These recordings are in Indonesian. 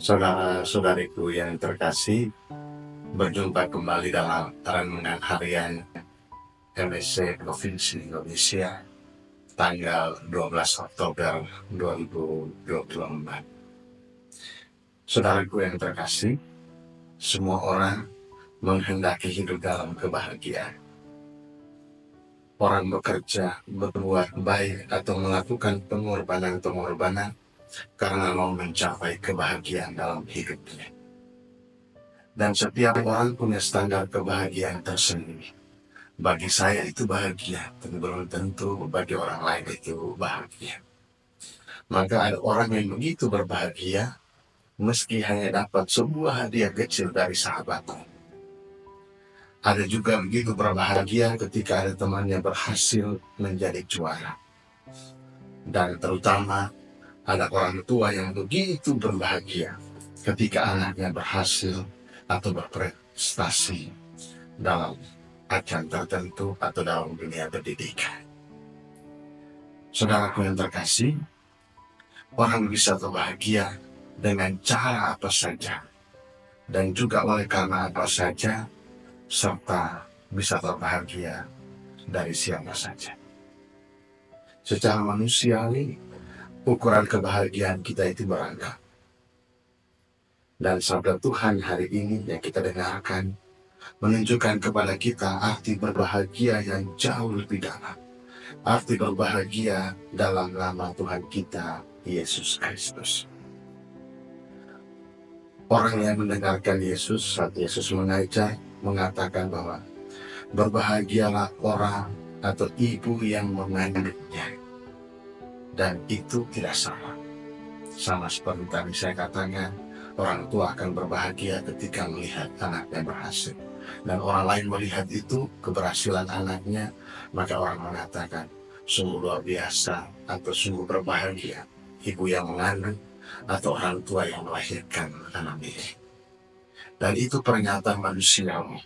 Saudara-saudariku yang terkasih, berjumpa kembali dalam renungan harian MSC Provinsi Indonesia tanggal 12 Oktober 2024. Saudaraku yang terkasih, semua orang menghendaki hidup dalam kebahagiaan. Orang bekerja, berbuat baik atau melakukan pengorbanan karena mau mencapai kebahagiaan dalam hidupnya. Dan setiap orang punya standar kebahagiaan tersendiri. Bagi saya itu bahagia, tapi belum tentu bagi orang lain itu bahagia. Maka ada orang yang begitu berbahagia, meski hanya dapat sebuah hadiah kecil dari sahabatnya. Ada juga begitu berbahagia ketika ada temannya berhasil menjadi juara. Dan terutama ada orang tua yang begitu berbahagia ketika anaknya berhasil atau berprestasi dalam ajang tertentu atau dalam dunia pendidikan. Saudaraku yang terkasih, orang bisa berbahagia dengan cara apa saja dan juga oleh karena apa saja, serta bisa berbahagia dari siapa saja. Secara manusiawi, ukuran kebahagiaan kita itu beragam. Dan sabda Tuhan hari ini yang kita dengarkan menunjukkan kepada kita arti berbahagia yang jauh lebih dalam. Arti berbahagia dalam nama Tuhan kita, Yesus Kristus. Orang yang mendengarkan Yesus saat Yesus mengajar, mengatakan bahwa berbahagialah orang atau ibu yang mengandungnya. Dan itu tidak salah. Sama seperti tadi saya katakan, orang tua akan berbahagia ketika melihat anaknya berhasil. Dan orang lain melihat itu, keberhasilan anaknya, maka orang mengatakan, sungguh luar biasa atau sungguh berbahagia ibu yang mengandung atau orang tua yang melahirkan anak ini. Dan itu pernyataan manusiawi.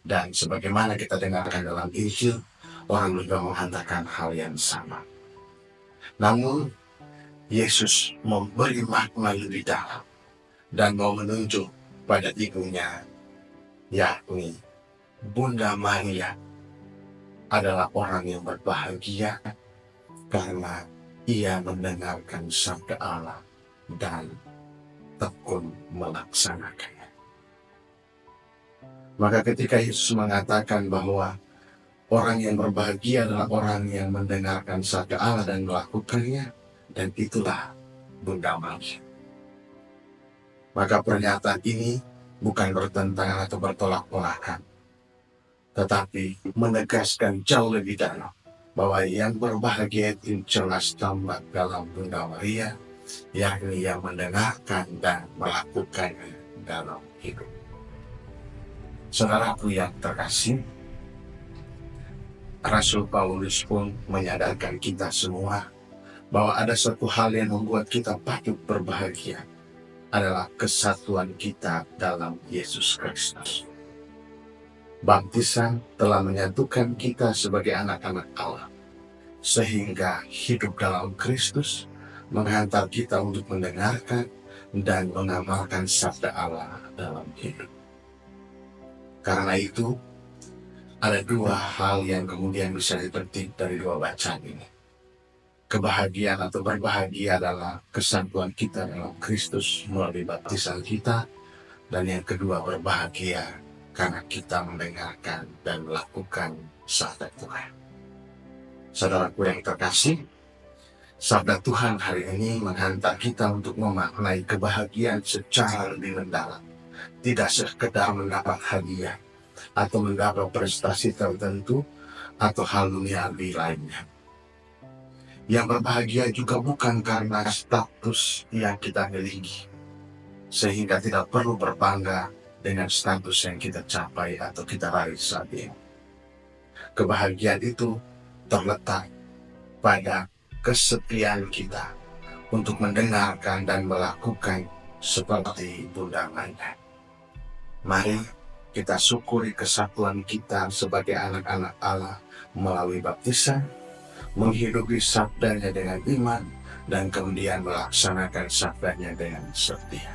Dan sebagaimana kita dengarkan dalam Injil, orang juga mengatakan hal yang sama. Namun, Yesus memberi makna lebih dalam dan mau menunjuk pada ibunya, yakni Bunda Maria adalah orang yang berbahagia karena ia mendengarkan sabda Allah dan tekun melaksanakannya. Maka ketika Yesus mengatakan bahwa orang yang berbahagia adalah orang yang mendengarkan sabda Allah dan melakukannya, dan itulah Bunda Maria. Maka pernyataan ini bukan bertentangan atau bertolak belakang, tetapi menegaskan jauh lebih dalam bahwa yang berbahagia itu jelas tampak dalam Bunda Maria, yakni yang mendengarkan dan melakukannya dalam hidup. Saudaraku yang terkasih, Rasul Paulus pun menyadarkan kita semua bahwa ada satu hal yang membuat kita patut berbahagia, adalah kesatuan kita dalam Yesus Kristus. Baptisan telah menyatukan kita sebagai anak-anak Allah, sehingga hidup dalam Kristus menghantar kita untuk mendengarkan dan mengamalkan sabda Allah dalam hidup. Karena itu, ada dua hal yang kemudian bisa dipetik dari dua bacaan ini. Kebahagiaan atau berbahagia adalah kesatuan kita dalam Kristus melalui baptisan kita, dan yang kedua berbahagia karena kita mendengarkan dan melakukan sabda Tuhan. Saudaraku yang terkasih, sabda Tuhan hari ini menghantar kita untuk memaknai kebahagiaan secara lebih mendalam. Tidak sekedar mendapat hadiah atau mendapat prestasi tertentu atau hal duniawi lainnya. Yang berbahagia juga bukan karena status yang kita miliki, sehingga tidak perlu berbangga dengan status yang kita capai atau kita raih saat ini. Kebahagiaan itu terletak pada kesetiaan kita untuk mendengarkan dan melakukan seperti Bunda Maria. Mari kita syukuri kesatuan kita sebagai anak-anak Allah melalui baptisan, menghidupi sabdanya dengan iman, dan kemudian melaksanakan sabdanya dengan setia.